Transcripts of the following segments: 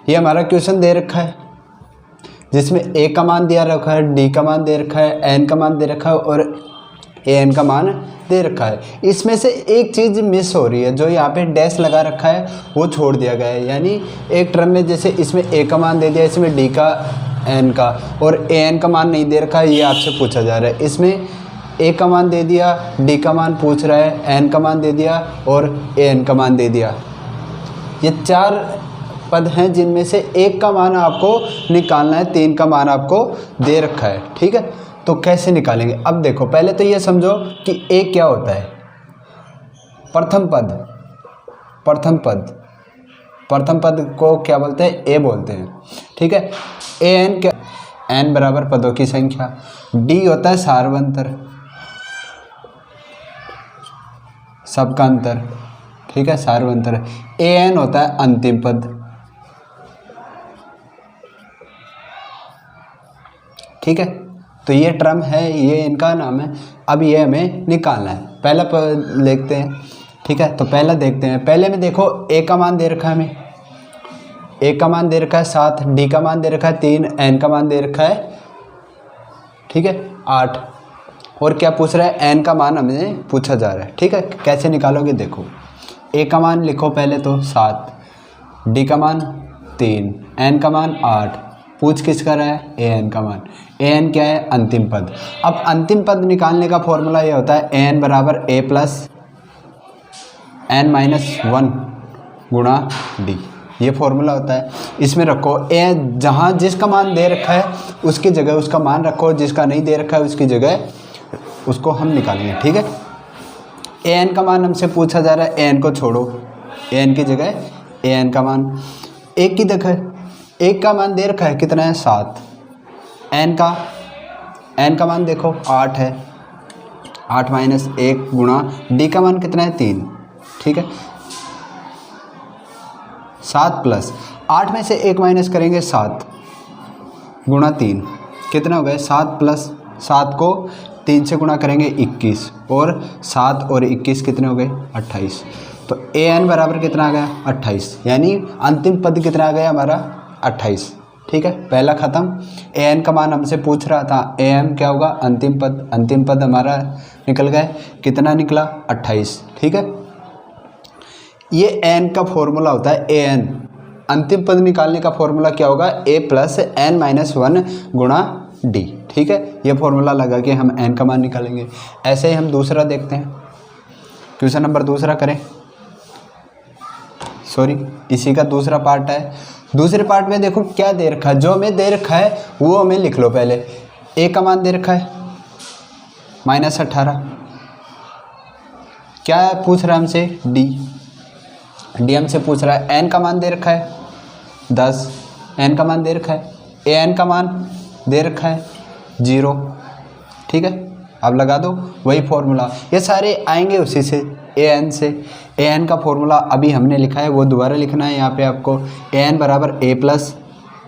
ये हमारा क्वेश्चन दे रखा है जिसमें ए का मान दिया रखा है, डी का मान दे रखा है, एन का मान दे रखा है और ए एन का मान दे रखा है। इसमें से एक चीज़ मिस हो रही है, जो यहाँ पे डैश लगा रखा है वो छोड़ दिया गया है। यानी एक टर्म में जैसे इसमें ए का मान दे दिया, इसमें डी का, एन का, और ए एन का मान नहीं दे रखा है, ये आपसे पूछा जा रहा है। इसमें ए का मान दे दिया, डी का मान पूछ रहा है, एन का मान दे दिया और ए एन का मान दे दिया। ये 4 पद हैं जिनमें से एक का मान आपको निकालना है, 3 का मान आपको दे रखा है। ठीक है, तो कैसे निकालेंगे? अब देखो, पहले तो ये समझो कि ए क्या होता है। प्रथम पद को क्या बोलते हैं? ए बोलते हैं। ठीक है, ए एन क्या? एन बराबर पदों की संख्या। डी होता है सार्वंतर, सबका अंतर। ठीक है, सार्वंतर। ए एन होता है अंतिम पद। ठीक है, तो ये टर्म है, ये इनका नाम है। अब ये हमें निकालना है। पहला देखते हैं। ठीक है, तो पहला देखते हैं। पहले में देखो, ए का मान दे रखा है हमें, ए का मान दे रखा है 7, डी का मान दे रखा है 3, एन का मान दे रखा है, ठीक है, 8। और क्या पूछ रहा है? एन का मान हमें पूछा जा रहा है। ठीक है, कैसे निकालोगे? देखो, ए का मान लिखो पहले तो 7, डी का मान 3, एन का मान 8। पूछ किसका रहा है? ए एन का मान। ए एन क्या है? अंतिम पद। अब अंतिम पद निकालने का फॉर्मूला ये होता है, ए एन बराबर ए प्लस एन माइनस 1 गुणा डी। ये फॉर्मूला होता है। इसमें रखो ए, जहाँ जिसका मान दे रखा है उसकी जगह उसका मान रखो, जिसका नहीं दे रखा है उसकी जगह उसको हम निकालेंगे। ठीक है, ए एन का मान हमसे पूछा जा रहा है, ए एन को छोड़ो, ए एन की जगह ए एन का मान। एक की देखो, एक का मान दे रखा है कितना है? 7। एन का मान देखो 8 है, 8 माइनस 1 गुणा डी का मान कितना है? 3। ठीक है, 7 प्लस 8 में से 1 माइनस करेंगे 7 गुणा 3 कितना हो गया? 7 प्लस 7 को 3 से गुणा करेंगे 21, और 7 और 21 कितने हो गए? 28। तो ए एन बराबर कितना आ गया? 28। यानी अंतिम पद कितना आ गया हमारा? 28। ठीक है, पहला खत्म। ए एन का मान हमसे पूछ रहा था, ए एन क्या होगा? अंतिम पद। अंतिम पद हमारा निकल गए, कितना निकला? 28। ठीक है, ये एन का फॉर्मूला होता है। ए एन अंतिम पद निकालने का फॉर्मूला क्या होगा? ए प्लस एन माइनस 1 गुणा डी। ठीक है, ये फॉर्मूला लगा के हम एन का मान निकालेंगे। ऐसे ही हम दूसरा देखते हैं। क्वेश्चन नंबर दूसरा करें, सॉरी, इसी का दूसरा पार्ट है। दूसरे पार्ट में देखो क्या दे रखा है, जो हमें दे रखा है वो हमें लिख लो पहले। ए का मान दे रखा है -18। क्या पूछ रहा है हमसे? डी हमसे पूछ रहा है। एन का मान दे रखा है 10, एन का मान दे रखा है, ए एन का मान दे रखा है 0। ठीक है, अब लगा दो वही फॉर्मूला। ये सारे आएंगे उसी से, ए एन से। ए एन का फॉर्मूला अभी हमने लिखा है, वो दोबारा लिखना है यहाँ पे आपको। ए एन बराबर ए प्लस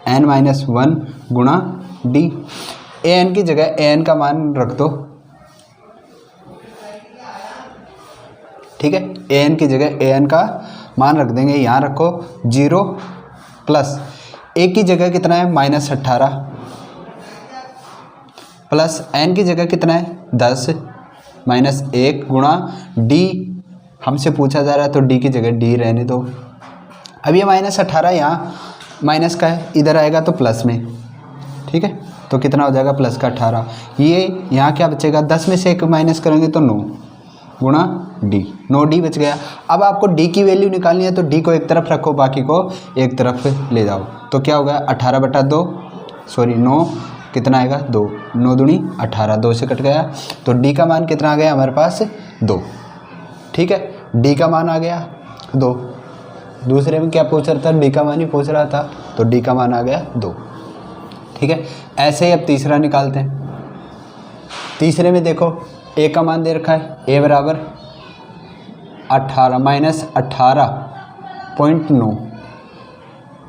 एन माइनस 1 गुणा डी। ए एन की जगह ए एन का मान रख दो। ठीक है, ए एन की जगह ए एन का मान रख देंगे, यहाँ रखो 0 प्लस ए की जगह कितना है? -18 प्लस एन की जगह कितना है? 10 माइनस 1 गुणा डी। हमसे पूछा जा रहा है तो डी की जगह डी रहने दो। अब ये -18 यहाँ माइनस का है, इधर आएगा तो प्लस में। ठीक है, तो कितना हो जाएगा? प्लस का 18। ये यहाँ क्या बचेगा? 10 में से 1 माइनस करेंगे तो 9 गुणा डी। 9 डी बच गया। अब आपको डी की वैल्यू निकालनी है तो डी को एक तरफ रखो, बाकी को एक तरफ ले जाओ। तो क्या होगा? 18/2, सॉरी 9 कितना आएगा? 2। 9 दूनी 18, 2 से कट गया। तो डी का मान कितना आ गया हमारे पास? 2। ठीक है, डी का मान आ गया 2। दूसरे में क्या पूछ रहा था? डी का मान ही पूछ रहा था, तो डी का मान आ गया 2। ठीक है, ऐसे ही अब तीसरा निकालते हैं। तीसरे में देखो ए का मान दे रखा है, ए बराबर 18 माइनस 18.9।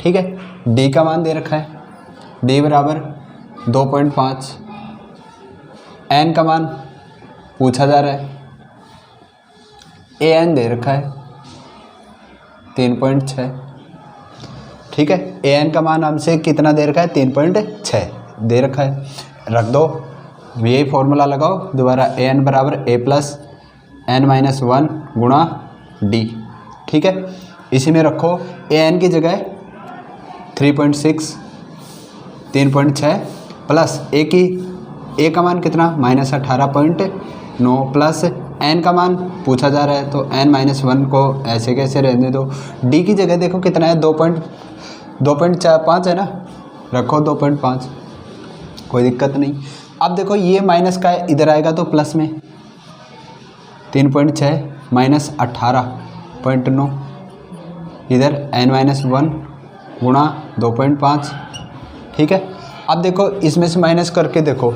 ठीक है, डी का मान दे रखा है, डी बराबर 2.5। एन का मान पूछा जा रहा है, ए एन दे रखा है 3.6। ठीक है। ए एन का मान हमसे कितना दे रखा है, 3.6 दे रखा है, रख दो। यही फॉर्मूला लगाओ दोबारा, ए एन बराबर ए प्लस एन माइनस 1 गुणा डी, ठीक है। इसी में रखो ए एन की जगह 3.6 3.6 प्लस ए का मान कितना -18.9 प्लस एन का मान पूछा जा रहा है तो n-1 को ऐसे कैसे रहने दो। डी की जगह देखो कितना है, 2.5 है ना, रखो 2.5, कोई दिक्कत नहीं। अब देखो ये माइनस का है, इधर आएगा तो प्लस में 3.6 -18.9 इधर n-1 गुणा 2.5, ठीक है। अब देखो इसमें से माइनस करके देखो,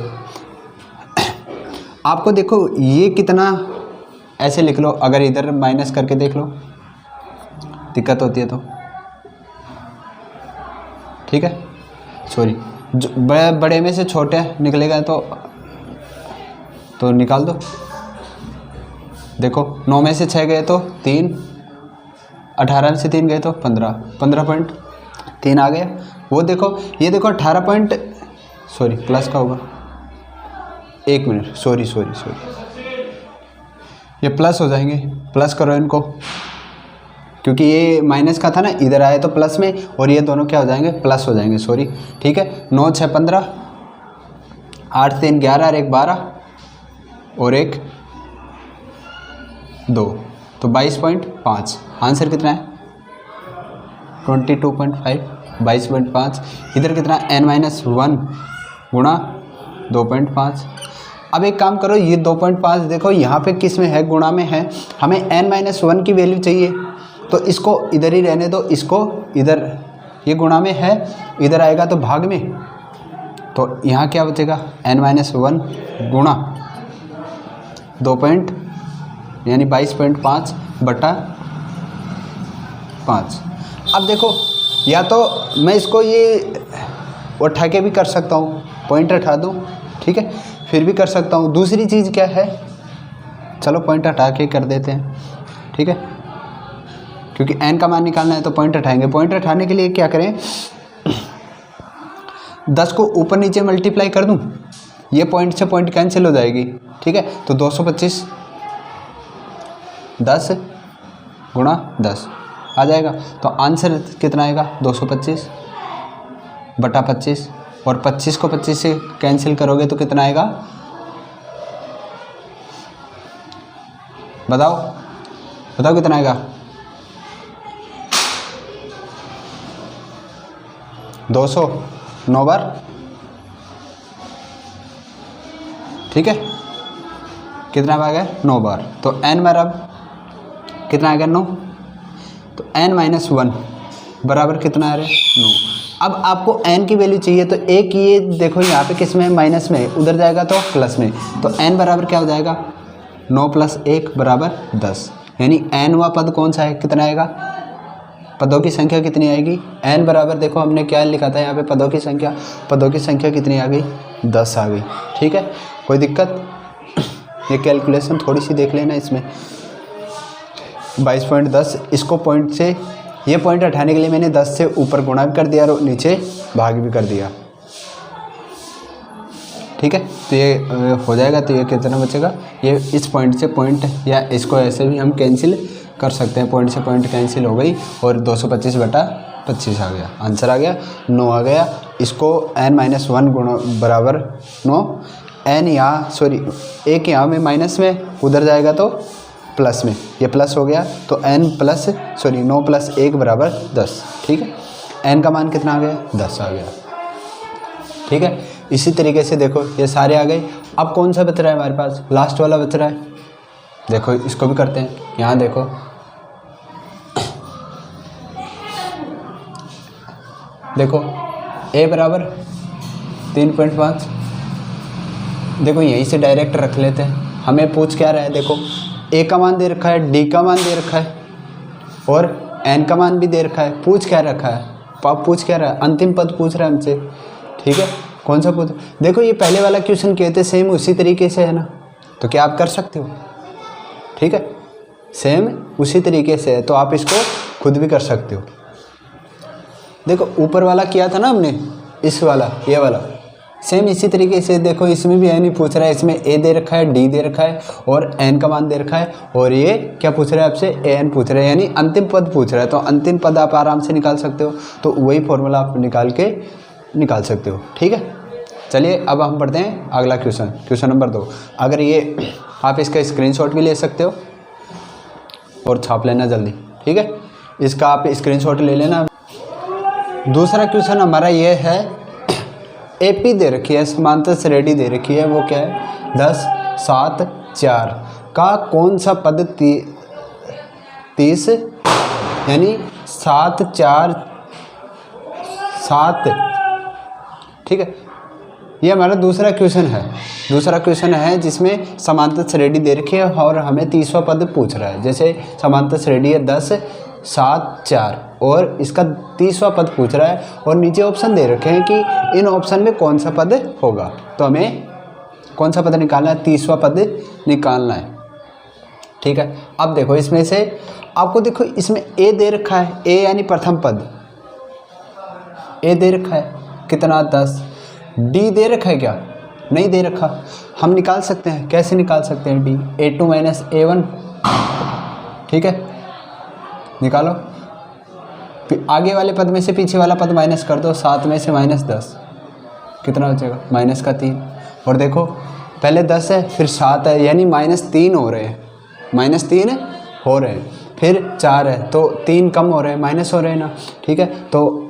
आपको देखो ये कितना, ऐसे लिख लो, अगर इधर माइनस करके देख लो दिक्कत होती है तो, ठीक है। सॉरी, जो बड़े में से छोटे निकलेगा तो निकाल दो। देखो 9 में से 6 गए तो 3, 18 में से 3 गए तो 15.3 आ गया। वो देखो, ये देखो 18 सॉरी प्लस का होगा, 1 मिनट, सॉरी ये प्लस हो जाएंगे, प्लस करो इनको, क्योंकि ये माइनस का था ना, इधर आए तो प्लस में, और ये दोनों क्या हो जाएंगे, प्लस हो जाएंगे, सॉरी, ठीक है। 9 6 15, 8 3 11 और 1 12 और 1 2, तो 22.5। आंसर कितना है 22.5, 22.5। इधर कितना n-1 गुणा 2.5। अब एक काम करो, ये 2.5 देखो यहाँ पे किस में है, गुणा में है, हमें n-1 की वैल्यू चाहिए, तो इसको इधर ही रहने दो, इसको इधर, ये गुणा में है, इधर आएगा तो भाग में, तो यहाँ क्या बचेगा n-1 गुणा 2 यानी 22.5 बटा 5। अब देखो, या तो मैं इसको ये उठा के भी कर सकता हूँ, पॉइंट हटा दूँ, ठीक है, फिर भी कर सकता हूँ। दूसरी चीज़ क्या है, चलो पॉइंट हटा के कर देते हैं, ठीक है, क्योंकि n का मान निकालना है तो पॉइंट हटाएंगे। पॉइंट हटाने के लिए क्या करें, 10 को ऊपर नीचे मल्टीप्लाई कर दूँ, ये पॉइंट से पॉइंट कैंसिल हो जाएगी, ठीक है। तो 225 10 गुणा 10 आ जाएगा, तो आंसर कितना आएगा 225 बटा 25, और 25 को 25 से कैंसिल करोगे तो कितना आएगा, बताओ कितना आएगा, 200 9 बार, ठीक है, कितना आ गया 9 बार, तो n बार अब कितना आ गया 9, तो n-1 बराबर कितना आ रहा है 9। अब आपको n की वैल्यू चाहिए, तो एक ये देखो यहाँ पे किस में, माइनस में, उधर जाएगा तो प्लस में, तो n बराबर क्या हो जाएगा 9 + 1 बराबर 10, यानी n पद कौन सा है, कितना आएगा, पदों की संख्या कितनी आएगी, n बराबर, देखो हमने क्या लिखा था यहाँ पे, पदों की संख्या कितनी आ गई, 10 आ गई, ठीक है। कोई दिक्कत, ये कैलकुलेशन थोड़ी सी देख लेना इसमें, 22.10, इसको पॉइंट से, ये पॉइंट हटाने के लिए मैंने 10 से ऊपर गुणा भी कर दिया और नीचे भाग भी कर दिया, ठीक है। तो ये हो जाएगा, तो ये कितना बचेगा, ये इस पॉइंट से पॉइंट, या इसको ऐसे भी हम कैंसिल कर सकते हैं, पॉइंट से पॉइंट कैंसिल हो गई, और 225 बटा 25 आ गया, आंसर आ गया 9 आ गया। इसको n-1 गुणा बराबर 9, n यहाँ सॉरी 1 यहाँ में माइनस में, उधर जाएगा तो प्लस में, ये प्लस हो गया, तो n प्लस 9 + 1 बराबर 10, ठीक है। n का मान कितना आ गया 10 आ गया, ठीक है। इसी तरीके से देखो ये सारे आ गए। अब कौन सा बच रहा है हमारे पास, लास्ट वाला बच रहा है, देखो इसको भी करते हैं। यहाँ देखो a बराबर 3.5, देखो यहीं से डायरेक्ट रख लेते हैं, हमें पूछ क्या रहा है, देखो a का मान दे रखा है, d का मान दे रखा है, और n का मान भी दे रखा है। पूछ क्या रखा है, पूछ क्या रहा है, अंतिम पद पूछ रहा है हमसे, ठीक है। कौन सा पद, देखो ये पहले वाला क्वेश्चन कहते सेम उसी तरीके से है ना, तो क्या आप कर सकते हो, ठीक है, सेम उसी तरीके से है, तो आप इसको खुद भी कर सकते हो। देखो ऊपर वाला किया था ना हमने, इस वाला, ये वाला, सेम इसी तरीके से देखो इसमें भी एन ही पूछ रहा है। इसमें ए दे रखा है, डी दे रखा है और एन का मान दे रखा है, और ये क्या पूछ रहा है आपसे, ए एन पूछ रहा है, यानी अंतिम पद पूछ रहा है। तो अंतिम पद आप आराम से निकाल सकते हो, तो वही फॉर्मूला आप निकाल सकते हो। ठीक है, चलिए अब हम पढ़ते हैं अगला क्वेश्चन, क्वेश्चन नंबर 2। अगर ये आप इसका स्क्रीनशॉट भी ले सकते हो और छाप लेना जल्दी। ठीक है, इसका आप स्क्रीनशॉट ले लेना। दूसरा क्वेश्चन हमारा ये है, एपी दे रखी है, समांतर श्रेणी दे रखी है, वो क्या है 10, 7, 4 का कौन सा पद 30 यानी 7, 4, 7। ठीक है, ये हमारा दूसरा क्वेश्चन है। दूसरा क्वेश्चन है जिसमें समांतर श्रेणी दे रखी है और हमें 30वां पद पूछ रहा है। जैसे समांतर श्रेणी है 10, 7, 4 और इसका 30वां पद पूछ रहा है, और नीचे ऑप्शन दे रखे हैं कि इन ऑप्शन में कौन सा पद होगा। तो हमें कौन सा पद निकालना है, 30वां पद निकालना है। ठीक है, अब देखो इसमें से आपको देखो इसमें ए दे रखा है, ए यानी प्रथम पद, ए दे रखा है कितना 10। डी दे रखा है क्या, नहीं दे रखा। हम निकाल सकते हैं, कैसे निकाल सकते हैं डी, A2 माइनस A1। ठीक है, निकालो। आगे वाले पद में से पीछे वाला पद माइनस कर दो, 7 में से -10 कितना हो जाएगा, -3। और देखो पहले 10 है फिर 7 है, यानी -3 हो रहे हैं, -3 हो रहे हैं, फिर 4 है तो 3 कम हो रहे हैं, माइनस हो रहे हैं ना। ठीक है, तो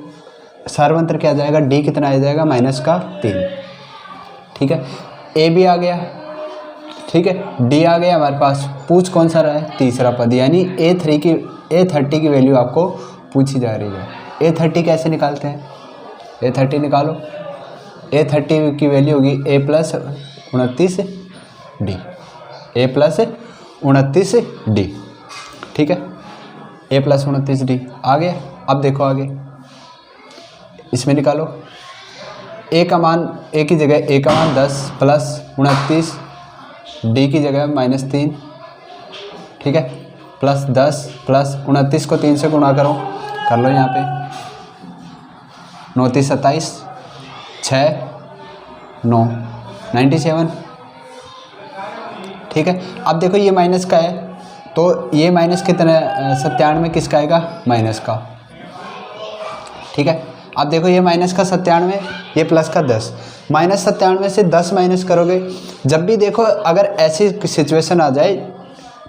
सर्वंतर क्या आ जाएगा, डी कितना आ जाएगा, -3। ठीक है, ए भी आ गया। ठीक है, डी आ गया हमारे पास। पूछ कौन सा रहा है, तीसरा पद, यानी A30 की वैल्यू आपको पूछी जा रही है। A30 कैसे निकालते हैं, A30 निकालो। A30 की वैल्यू होगी A+29D, A+29D। ठीक है, A+29D आ गया। अब देखो आगे इसमें निकालो। ए का मान, ए की जगह ए का मान 10 प्लस 29, डी की जगह -3। ठीक है, प्लस 10 प्लस 29 को 3 से गुणा करो, कर लो यहाँ पे 9 3 27, 6 9 97। ठीक है, अब देखो ये माइनस का है, तो ये माइनस कितना, 97 किसका आएगा, माइनस का। ठीक है, अब देखो ये माइनस का 97, ये प्लस का 10। -97 से 10 माइनस करोगे, जब भी देखो अगर ऐसी सिचुएशन आ जाए,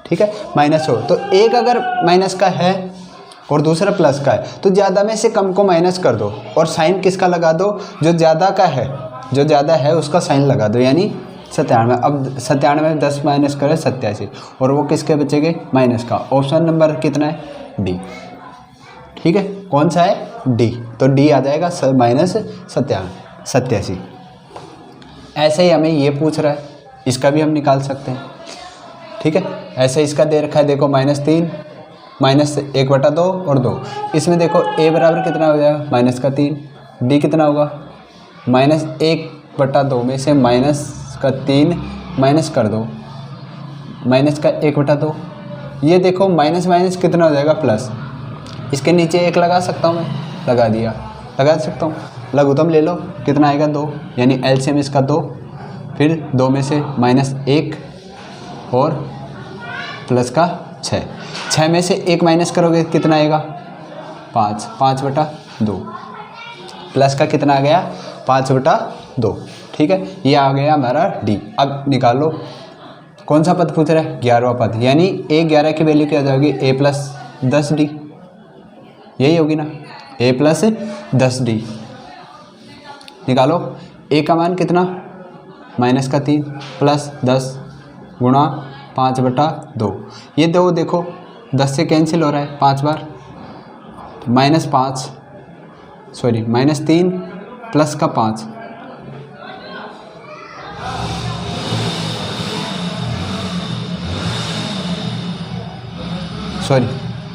ठीक है, माइनस हो, तो एक अगर माइनस का है और दूसरा प्लस का है, तो ज़्यादा में से कम को माइनस कर दो और साइन किसका लगा दो, जो ज़्यादा का है, जो ज़्यादा है उसका साइन लगा दो, यानी 97। अब 97 में 10 माइनस करें 87, और वो किसके बचेंगे, माइनस का। ऑप्शन नंबर कितना है, डी। ठीक है, कौन सा है, डी। तो डी आ जाएगा -87। ऐसे ही हमें ये पूछ रहा है, इसका भी हम निकाल सकते हैं। ठीक है, ऐसे इसका दे रखा है, देखो -3 -1/2 और 2। इसमें देखो a बराबर कितना हो जाएगा, -3। डी कितना होगा, -1/2 में से -3 माइनस कर दो, -1/2। ये देखो माइनस माइनस कितना हो जाएगा, प्लस। इसके नीचे 1 लगा सकता हूँ मैं, लगा दिया, लगा सकता हूँ। लघुत्तम ले लो, कितना आएगा, 2, यानी एलसीएम इसका 2। फिर 2 में से -1 और प्लस का 6। 6 में से 1 माइनस करोगे कितना आएगा, 5, 5/2। प्लस का कितना आ गया, 5/2। ठीक है, ये आ गया हमारा डी। अब निकाल लो कौन सा पद पूछ रहा है, 11वां पद, यानी A11 की वैल्यू क्या जाएगी, A+10D। यही होगी ना, A+10D। निकालो। A का मान कितना, -3 प्लस 10 गुणा 5/2। ये 2 देखो 10 से कैंसिल हो रहा है 5 बार, -3 प्लस का 5,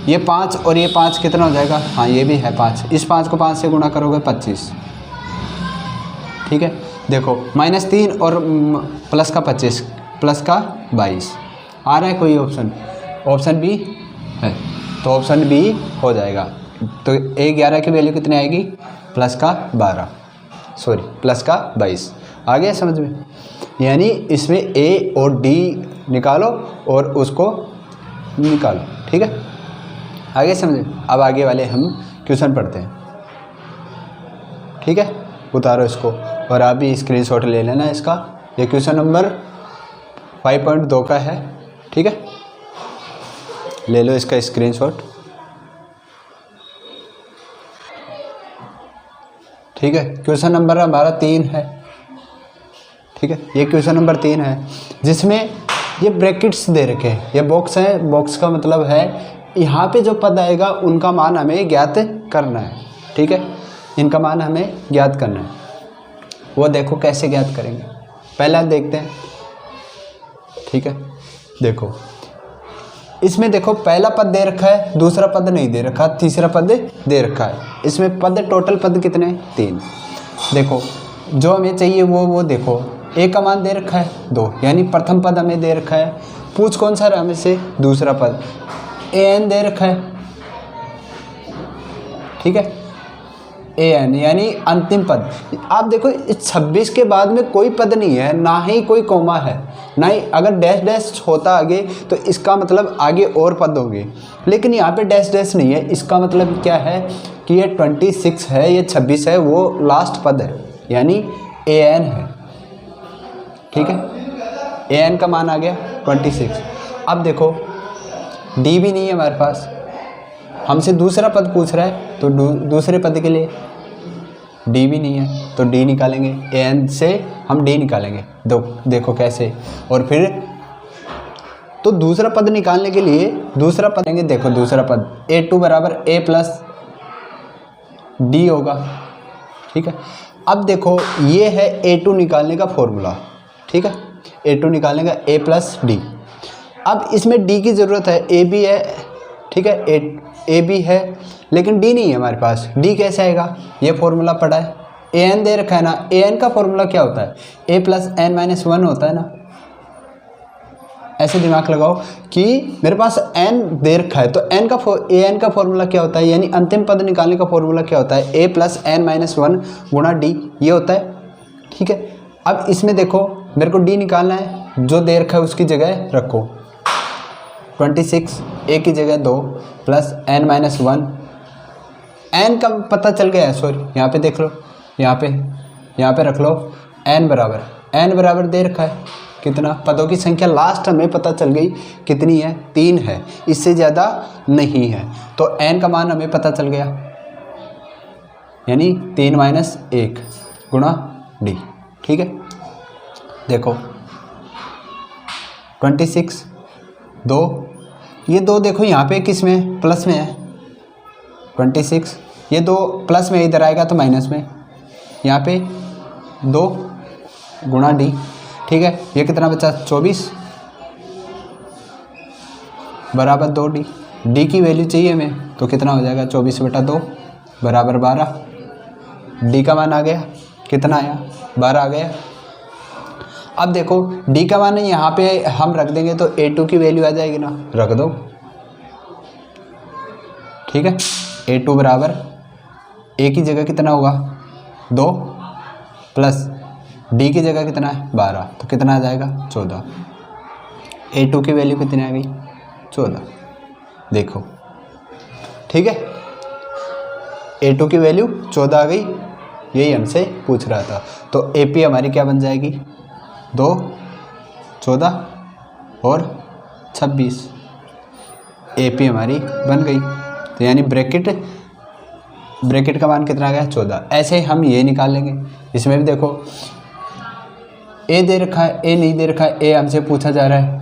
ये 5 और ये 5 कितना हो जाएगा, हाँ ये भी है 5। इस 5 को 5 से गुणा करोगे 25। ठीक है, देखो -3 और प्लस का 25 प्लस का 22 आ रहा है कोई ऑप्शन, ऑप्शन बी है, तो ऑप्शन बी हो जाएगा। तो A11 की वैल्यू कितनी आएगी, प्लस का 12, सॉरी प्लस का 22। आ गया समझ में? यानी इसमें A और D निकालो और उसको निकालो, ठीक है? आगे समझे? अब आगे वाले हम क्वेश्चन पढ़ते हैं, ठीक है? उतारो इसको और आप भी स्क्रीनशॉट ले लेना इसका। ये क्वेश्चन नंबर 5.2 का है, ठीक है? ले लो इसका स्क्रीनशॉट, ठीक है? क्वेश्चन नंबर हमारा 3 है, ठीक है? ये क्वेश्चन नंबर 3 है जिसमें ये ब्रैकेट्स दे रखे हैं, ये बॉक्स है, बॉक्स का मतलब है यहाँ पे जो पद आएगा उनका मान हमें ज्ञात करना है, ठीक है? इनका मान हमें ज्ञात करना है। वो देखो कैसे ज्ञात करेंगे, पहला देखते हैं, ठीक है? देखो इसमें देखो पहला पद दे रखा है, दूसरा पद नहीं दे रखा, तीसरा पद दे रखा है। इसमें पद टोटल पद कितने हैं, 3। देखो जो हमें चाहिए वो देखो, ए का मान दे रखा है 2, यानी प्रथम पद हमें दे रखा है। पूछ कौन सा रहा हमें से, दूसरा पद an दे रखा है, ठीक है? an यानी अंतिम पद। आप देखो इस 26 के बाद में कोई पद नहीं है, ना ही कोई कोमा है, ना ही अगर डैश डैश होता आगे तो इसका मतलब आगे और पद होंगे, लेकिन यहाँ पे डैश डैश नहीं है। इसका मतलब क्या है कि ये 26 है, ये 26 है, वो लास्ट पद है, यानी an है, ठीक है? an का मान आ गया 26। अब देखो d भी नहीं है हमारे पास, हमसे दूसरा पद पूछ रहा है, तो दूसरे पद के लिए d भी नहीं है, तो d निकालेंगे, an से हम d निकालेंगे। देखो कैसे, और फिर तो दूसरा पद निकालने के लिए दूसरा पद लेंगे। देखो दूसरा पद a2 बराबर a प्लस d होगा, ठीक है? अब देखो ये है a2 निकालने का फॉर्मूला, ठीक है? a2 निकालने का a प्लस डी। अब इसमें d की ज़रूरत है, a भी है, ठीक है? a भी है, लेकिन d नहीं है हमारे पास। d कैसे आएगा, ये फॉर्मूला पढ़ा है, an दे रखा है ना। an का फॉर्मूला क्या होता है, a प्लस n माइनस 1 होता है ना। ऐसे दिमाग लगाओ कि मेरे पास n दे रखा है, तो an का फॉर्मूला क्या होता है, यानी अंतिम पद निकालने का फॉर्मूला क्या होता है, a प्लस n माइनस 1 गुणा d, ये होता है, ठीक है? अब इसमें देखो मेरे को d निकालना है, जो दे रखा है उसकी जगह रखो 26, a की जगह 2 प्लस n माइनस 1, n का पता चल गया है, सॉरी यहाँ पे देख लो, यहाँ पे रख लो n बराबर दे रखा है कितना, पदों की संख्या लास्ट हमें पता चल गई कितनी है, 3 है, इससे ज़्यादा नहीं है, तो n का मान हमें पता चल गया, यानी 3 माइनस 1 गुणा d, ठीक है? देखो 26 2, ये 2 देखो यहाँ पे किस में, प्लस में है, 26 ये 2 प्लस में, इधर आएगा तो माइनस में, यहाँ पे 2 गुणा d, ठीक है? ये कितना बचा, 24 बराबर 2d। d की वैल्यू चाहिए हमें, तो कितना हो जाएगा, 24/2 बराबर 12। d का मान आ गया, कितना आया, 12 आ गया। अब देखो d का मान यहाँ पे हम रख देंगे तो a2 की वैल्यू आ जाएगी ना, रख दो, ठीक है? a2 बराबर a की जगह कितना होगा 2 प्लस d की जगह कितना है 12, तो कितना आ जाएगा 14। a2 की वैल्यू कितनी आ गई 14, देखो, ठीक है? a2 की वैल्यू 14 आ गई, यही हमसे पूछ रहा था। तो AP हमारी क्या बन जाएगी, 2 14 और 26, AP हमारी बन गई। तो यानी ब्रैकेट का मान कितना आ गया 14। ऐसे हम ये निकाल लेंगे। इसमें भी देखो A दे रखा है, A नहीं दे रखा है, A हमसे पूछा जा रहा है,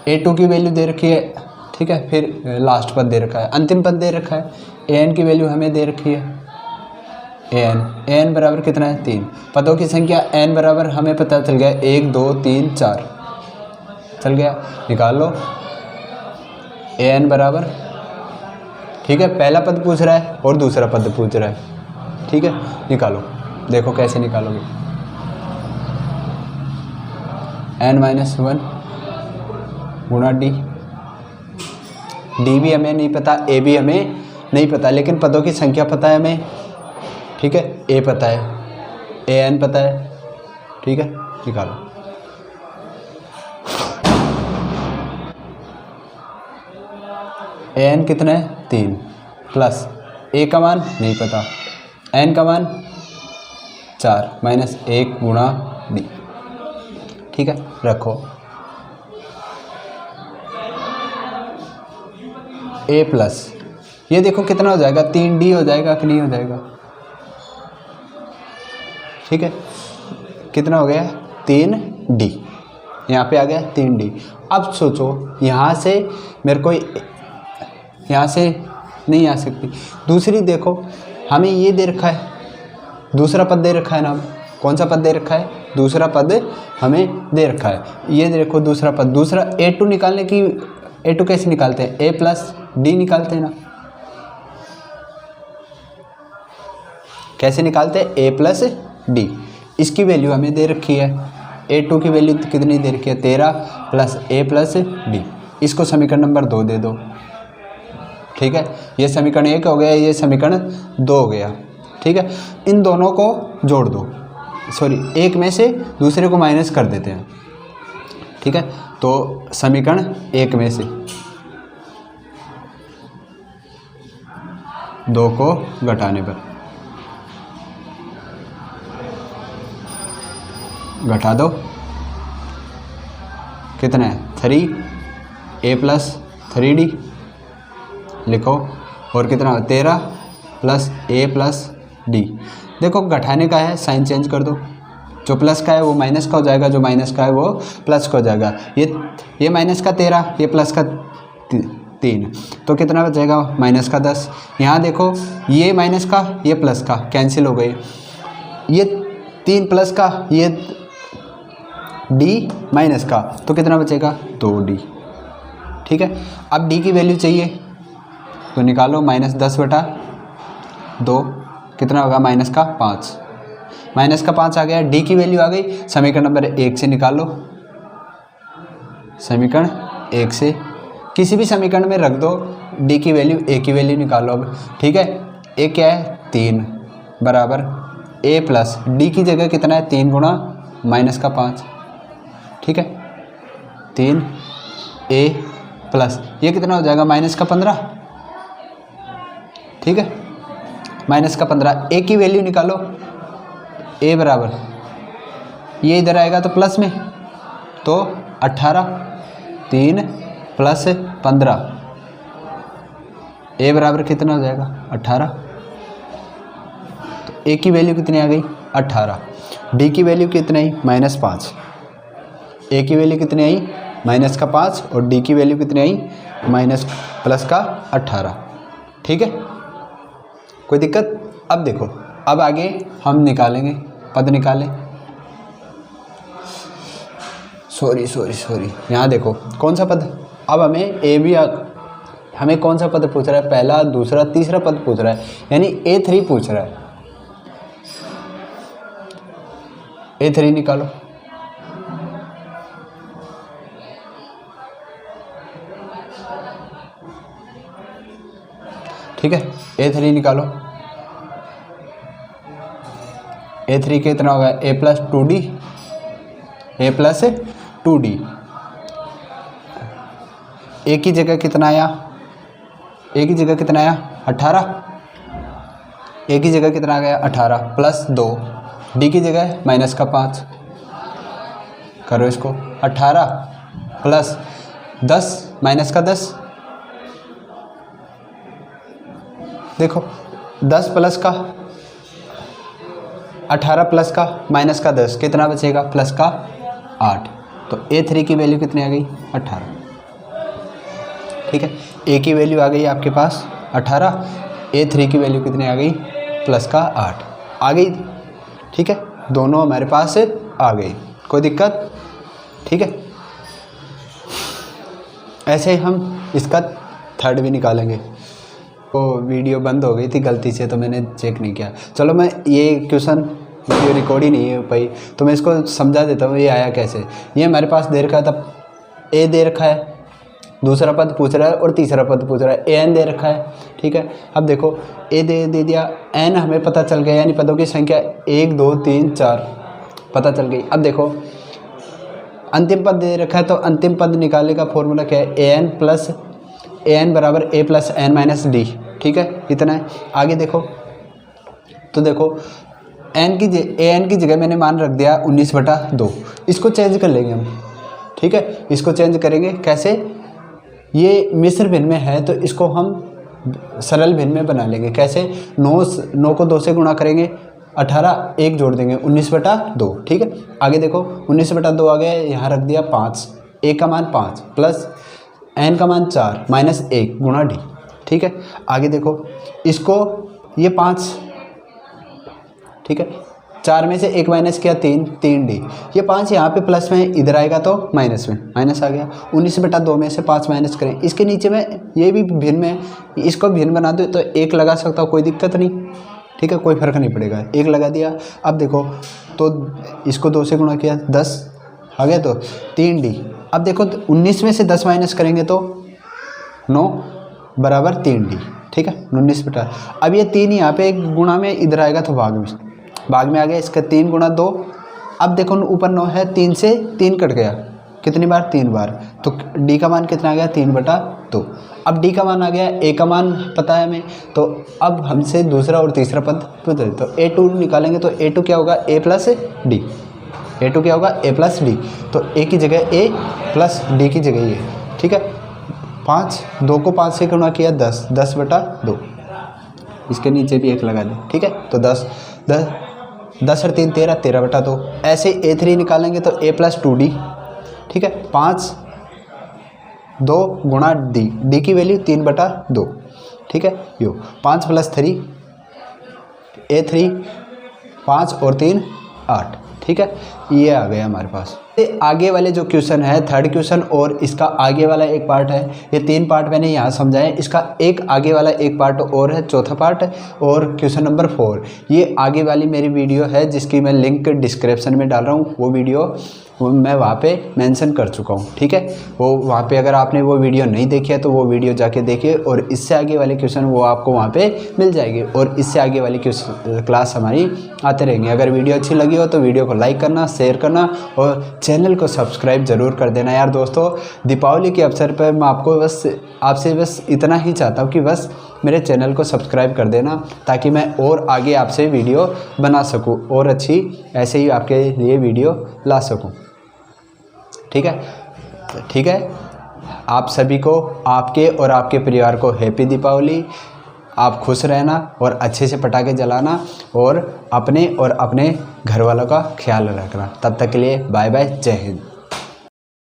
A2 की वैल्यू दे रखी है, ठीक है? फिर लास्ट पद दे रखा है, अंतिम पद दे रखा है, an की वैल्यू हमें दे रखी है, an बराबर कितना है 3। पदों की संख्या n बराबर हमें पता चल गया 1 2 3 4 चल गया, निकाल लो an बराबर, ठीक है? पहला पद पूछ रहा है और दूसरा पद पूछ रहा है, ठीक है? निकालो, देखो कैसे निकालोगे, n-1 गुणा d भी हमें नहीं पता, a भी हमें नहीं पता, लेकिन पदों की संख्या पता है हमें, ठीक है। ए पता है, ए एन पता है, ठीक है, निकालो। ए एन कितना है 3 प्लस ए का मान नहीं पता, एन का मान 4 माइनस 1 गुणा डी, ठीक है, रखो। ए प्लस ये देखो कितना हो जाएगा 3D हो जाएगा कि नहीं हो जाएगा, ठीक है, कितना हो गया 3D, यहाँ पे आ गया 3D। अब सोचो यहाँ से मेरे को यहाँ से नहीं आ सकती, दूसरी देखो हमें ये दे रखा है, दूसरा पद दे रखा है ना, कौन सा पद दे रखा है, दूसरा पद हमें दे रखा है, ये देखो दूसरा पद। दूसरा A2 निकालने की, A2 कैसे निकालते हैं, A प्लस डी निकालते हैं ना, कैसे निकालते हैं, A प्लस डी। इसकी वैल्यू हमें दे रखी है, A2 की वैल्यू कितनी दे रखी है 13 प्लस A प्लस डी। इसको समीकरण नंबर 2 दे दो, ठीक है, ये समीकरण 1 हो गया, ये समीकरण 2 हो गया, ठीक है। इन दोनों को जोड़ दो, सॉरी एक में से दूसरे को माइनस कर देते हैं, ठीक है। तो समीकरण 1 में से 2 को घटाने पर, घटा दो, कितना है 3 A प्लस 3D लिखो, और कितना 13 प्लस A प्लस डी। देखो घटाने का है, साइन चेंज कर दो, जो प्लस का है वो माइनस का हो जाएगा, जो माइनस का है वो प्लस का हो जाएगा। ये माइनस का 13, ये प्लस का 3, तो कितना बचेगा माइनस का 10। यहाँ देखो ये माइनस का ये प्लस का कैंसिल हो गए, ये 3 प्लस का ये डी माइनस का, तो कितना बचेगा 2D, ठीक है। अब डी की वैल्यू चाहिए तो निकालो, -10/2 कितना होगा माइनस का 5, माइनस का 5 आ गया, डी की वैल्यू आ गई। समीकरण नंबर 1 से निकालो, समीकरण 1 से किसी भी समीकरण में रख दो, डी की वैल्यू ए की वैल्यू निकालो अब, ठीक है। ए क्या है 3 बराबर ए प्लस डी की जगह कितना है 3 गुणा माइनस का 5, ठीक है, 3A प्लस ये कितना हो जाएगा माइनस का 15, ठीक है, माइनस का 15। ए की वैल्यू निकालो, ए बराबर ये इधर आएगा तो प्लस में, तो 18, 3 प्लस 15, ए बराबर कितना हो जाएगा 18, तो ए की वैल्यू कितनी आ गई 18, डी की वैल्यू कितनी आई -5, ए की वैल्यू कितनी आई -5 और डी की वैल्यू कितनी आई प्लस का 18, ठीक है, कोई दिक्कत। अब देखो, अब आगे हम निकालेंगे, पद निकालें, सॉरी यहाँ देखो कौन सा पद, अब हमें हमें कौन सा पद पूछ रहा है, पहला दूसरा तीसरा पद पूछ रहा है, यानी A3 पूछ रहा है। A3 निकालो, ठीक है, A3 निकालो, A3 कितना होगा A plus 2D, A plus 2D, ए की जगह कितना आया, ए की जगह कितना आया 18, ए की जगह कितना आ गया 18 प्लस 2, डी की जगह माइनस का 5, करो इसको, 18 प्लस 10 माइनस का 10, देखो 10 प्लस का 18 प्लस का माइनस का 10 कितना बचेगा प्लस का 8, तो A3 की वैल्यू कितनी आ गई 18, ठीक है। ए की वैल्यू आ गई आपके पास 18, A3 की वैल्यू कितनी आ गई प्लस का 8 आ गई, ठीक है, दोनों हमारे पास आ गई, कोई दिक्कत, ठीक है। ऐसे ही हम इसका थर्ड भी निकालेंगे। तो वीडियो बंद हो गई थी गलती से, तो मैंने चेक नहीं किया। चलो मैं ये क्वेश्चन वीडियो रिकॉर्ड ही नहीं हो पाई, तो मैं इसको समझा देता हूँ ये आया कैसे। ये हमारे पास दे रखा था, ए दे रखा है दूसरा पद पूछ रहा है और तीसरा पद पूछ रहा है, an दे रखा है, ठीक है। अब देखो a दे दिया, n हमें पता चल गया, यानी पदों की संख्या 1 2 3 4 पता चल गई। अब देखो अंतिम पद दे रखा है, तो अंतिम पद निकालने का फॉर्मूला क्या है, an बराबर a plus n minus D, ठीक है, इतना है। आगे देखो तो देखो an की जगह मैंने मान रख दिया 19/2, इसको चेंज कर लेंगे हम, ठीक है। इसको चेंज करेंगे कैसे, ये मिश्र भिन्न में है तो इसको हम सरल भिन्न में बना लेंगे। कैसे, 9 को 2 से गुणा करेंगे, 18 1 जोड़ देंगे, 19/2, ठीक है। आगे देखो 19/2 आ गया, यहाँ रख दिया 5, a का मान 5 प्लस n का मान 4 माइनस 1 गुणा d, ठीक है। आगे देखो इसको ये 5, ठीक है, 4 में से 1 माइनस किया 3d, ये 5 यहाँ पे प्लस में, इधर आएगा तो माइनस में, माइनस आ गया। 19/2 में से 5 माइनस करें, इसके नीचे में ये भी भिन्न में, इसको भिन्न बना दो तो 1 लगा सकता हूँ, कोई दिक्कत नहीं, ठीक है, कोई फर्क नहीं पड़ेगा, 1 लगा दिया। अब देखो तो इसको 2 से गुणा किया 10 आ गया तो 3d। अब देखो 19 में से 10 माइनस करेंगे तो 9 बराबर 3d, ठीक है, 19/2। अब ये 3 यहाँ पे गुणा में, इधर आएगा तो भाग में आ गया, इसका 3 गुणा 2। अब देखो ऊपर 9 है, 3 से 3 कट गया, कितनी बार, 3 बार, तो d का मान कितना आ गया, 3/2। अब d का मान आ गया, a का मान पता है हमें, तो अब हमसे दूसरा और तीसरा पद पूछ रहे, तो a2 निकालेंगे, तो a2 क्या होगा, a प्लस d, a2 क्या होगा, a प्लस d, तो a की जगह a प्लस d की जगह ये, ठीक है। 5, 2 को 5 से गुणा किया 10/2, इसके नीचे भी 1 लगा दें, ठीक है, तो 10 और 3 13, 13/2। ऐसे a3 निकालेंगे तो a प्लस 2d, ठीक है, 5 2 गुणा d की वैल्यू 3/2, ठीक है, यो 5 प्लस 3 a3, 5 और 3 8, ठीक है, ये आ गया हमारे पास। ये आगे वाले जो क्वेश्चन है, थर्ड क्वेश्चन और इसका आगे वाला एक पार्ट है, ये 3 पार्ट मैंने यहाँ समझाए, इसका एक आगे वाला एक पार्ट और है, चौथा पार्ट, और क्वेश्चन नंबर 4 ये आगे वाली मेरी वीडियो है, जिसकी मैं लिंक डिस्क्रिप्शन में डाल रहा हूँ, वो वीडियो मैं वहाँ पे मेंशन कर चुका हूँ, ठीक है। वो वहाँ पे अगर आपने वो वीडियो नहीं देखी है तो वो वीडियो जाके देखिए, और इससे आगे वाले क्वेश्चन वो आपको वहाँ पे मिल जाएंगे, और इससे आगे वाली क्लास हमारी आते रहेंगे। अगर वीडियो अच्छी लगी हो तो वीडियो को लाइक करना, शेयर करना और चैनल को सब्सक्राइब ज़रूर कर देना यार दोस्तों। दीपावली के अवसर पर मैं आपसे बस इतना ही चाहता हूँ कि बस मेरे चैनल को सब्सक्राइब कर देना, ताकि मैं और आगे आपसे वीडियो बना सकूँ और अच्छी ऐसे ही आपके लिए वीडियो ला सकूँ, ठीक है, ठीक है। आप सभी को, आपके और आपके परिवार को हैप्पी दीपावली। आप खुश रहना और अच्छे से पटाखे जलाना, और अपने घर वालों का ख्याल रखना। तब तक के लिए बाय बाय, जय हिंद।